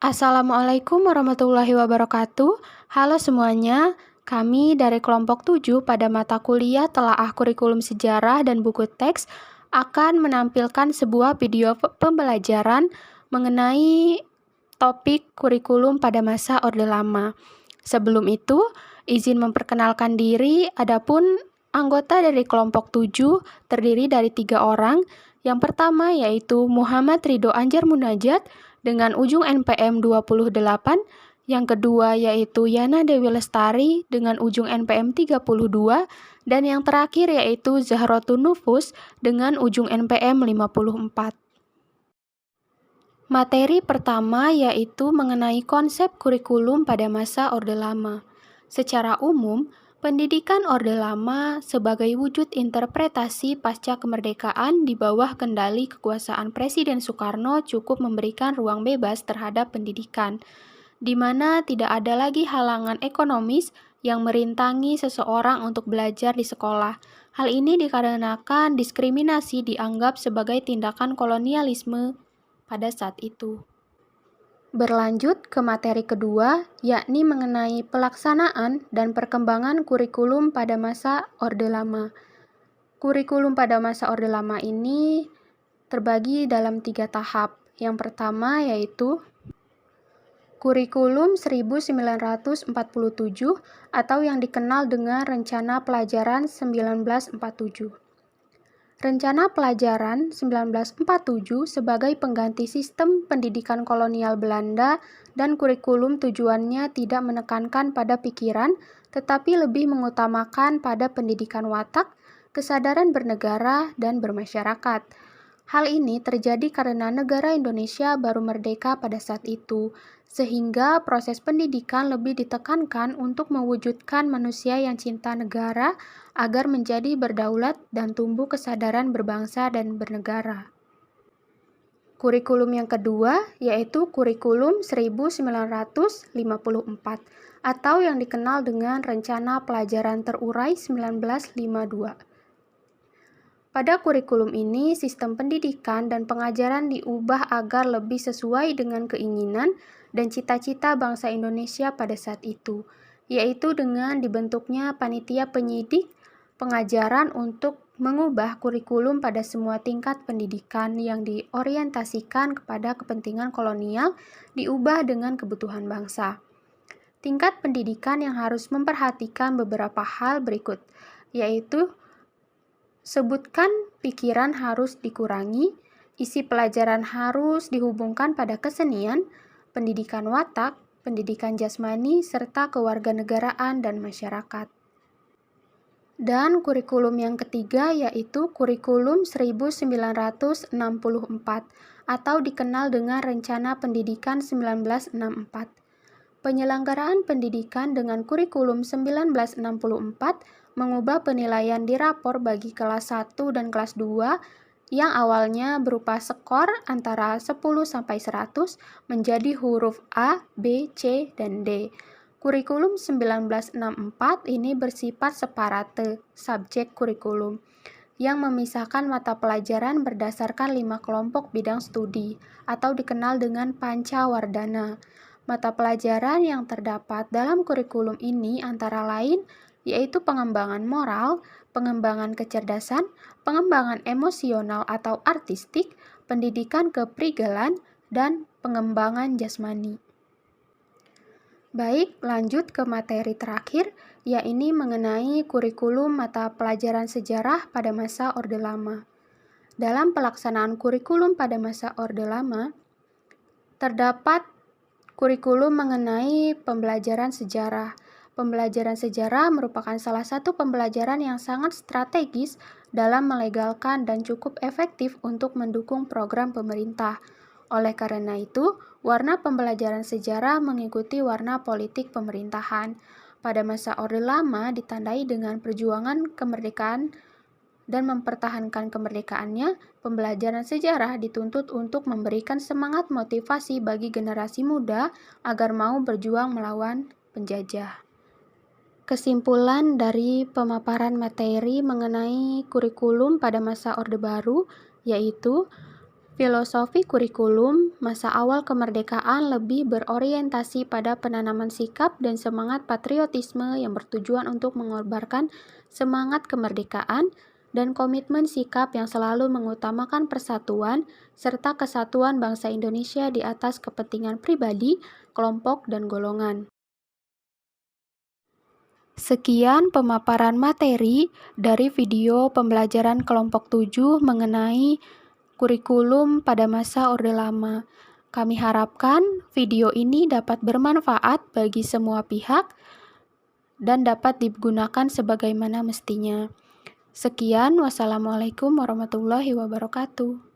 Assalamualaikum warahmatullahi wabarakatuh. Halo semuanya, kami dari kelompok 7 pada mata kuliah Telaah Kurikulum Sejarah dan Buku Teks akan menampilkan sebuah video pembelajaran mengenai topik kurikulum pada masa Orde Lama. Sebelum itu, izin memperkenalkan diri, adapun anggota dari kelompok 7 terdiri dari 3 orang. Yang pertama yaitu Muhammad Ridho Anjar Munajat dengan ujung NPM 28, yang kedua yaitu Yana Dewi Lestari dengan ujung NPM 32, dan yang terakhir yaitu Zahrotun Nufus dengan ujung NPM 54. Materi pertama yaitu mengenai konsep kurikulum pada masa Orde Lama. Secara umum, pendidikan Orde Lama sebagai wujud interpretasi pasca kemerdekaan di bawah kendali kekuasaan Presiden Soekarno cukup memberikan ruang bebas terhadap pendidikan, di mana tidak ada lagi halangan ekonomis yang merintangi seseorang untuk belajar di sekolah. Hal ini dikarenakan diskriminasi dianggap sebagai tindakan kolonialisme pada saat itu. Berlanjut ke materi kedua, yakni mengenai pelaksanaan dan perkembangan kurikulum pada masa Orde Lama. Kurikulum pada masa Orde Lama ini terbagi dalam 3 tahap. Yang pertama yaitu Kurikulum 1947 atau yang dikenal dengan Rencana Pelajaran 1947. Rencana Pelajaran 1947 sebagai pengganti sistem pendidikan kolonial Belanda dan kurikulum tujuannya tidak menekankan pada pikiran, tetapi lebih mengutamakan pada pendidikan watak, kesadaran bernegara, dan bermasyarakat. Hal ini terjadi karena negara Indonesia baru merdeka pada saat itu, sehingga proses pendidikan lebih ditekankan untuk mewujudkan manusia yang cinta negara agar menjadi berdaulat dan tumbuh kesadaran berbangsa dan bernegara. Kurikulum yang kedua yaitu Kurikulum 1954 atau yang dikenal dengan Rencana Pelajaran Terurai 1952. Pada kurikulum ini, sistem pendidikan dan pengajaran diubah agar lebih sesuai dengan keinginan dan cita-cita bangsa Indonesia pada saat itu, yaitu dengan dibentuknya panitia penyidik pengajaran untuk mengubah kurikulum pada semua tingkat pendidikan yang diorientasikan kepada kepentingan kolonial diubah dengan kebutuhan bangsa. Tingkat pendidikan yang harus memperhatikan beberapa hal berikut, yaitu sebutkan pikiran harus dikurangi, isi pelajaran harus dihubungkan pada kesenian, pendidikan watak, pendidikan jasmani, serta kewarganegaraan dan masyarakat. Dan kurikulum yang ketiga yaitu Kurikulum 1964 atau dikenal dengan Rencana Pendidikan 1964. Penyelenggaraan pendidikan dengan kurikulum 1964 mengubah penilaian di rapor bagi kelas 1 dan kelas 2 yang awalnya berupa skor antara 10 sampai 100 menjadi huruf A, B, C, dan D. Kurikulum 1964 ini bersifat separate, subjek kurikulum, yang memisahkan mata pelajaran berdasarkan 5 kelompok bidang studi, atau dikenal dengan Pancawardhana. Mata pelajaran yang terdapat dalam kurikulum ini antara lain yaitu pengembangan moral, pengembangan kecerdasan, pengembangan emosional atau artistik, pendidikan keprigelan, dan pengembangan jasmani. Baik, lanjut ke materi terakhir, yakni mengenai kurikulum mata pelajaran sejarah pada masa Orde Lama. Dalam pelaksanaan kurikulum pada masa Orde Lama, terdapat kurikulum mengenai pembelajaran sejarah. Pembelajaran sejarah merupakan salah satu pembelajaran yang sangat strategis dalam melegalkan dan cukup efektif untuk mendukung program pemerintah. Oleh karena itu, warna pembelajaran sejarah mengikuti warna politik pemerintahan. Pada masa Orde Lama ditandai dengan perjuangan kemerdekaan dan mempertahankan kemerdekaannya, pembelajaran sejarah dituntut untuk memberikan semangat motivasi bagi generasi muda agar mau berjuang melawan penjajah. Kesimpulan dari pemaparan materi mengenai kurikulum pada masa Orde Baru yaitu Filosofi kurikulum masa awal kemerdekaan lebih berorientasi pada penanaman sikap dan semangat patriotisme yang bertujuan untuk mengobarkan semangat kemerdekaan dan komitmen sikap yang selalu mengutamakan persatuan serta kesatuan bangsa Indonesia di atas kepentingan pribadi, kelompok, dan golongan. Sekian pemaparan materi dari video pembelajaran kelompok 7 mengenai kurikulum pada masa Orde Lama. Kami harapkan video ini dapat bermanfaat bagi semua pihak dan dapat digunakan sebagaimana mestinya. Sekian, wassalamualaikum warahmatullahi wabarakatuh.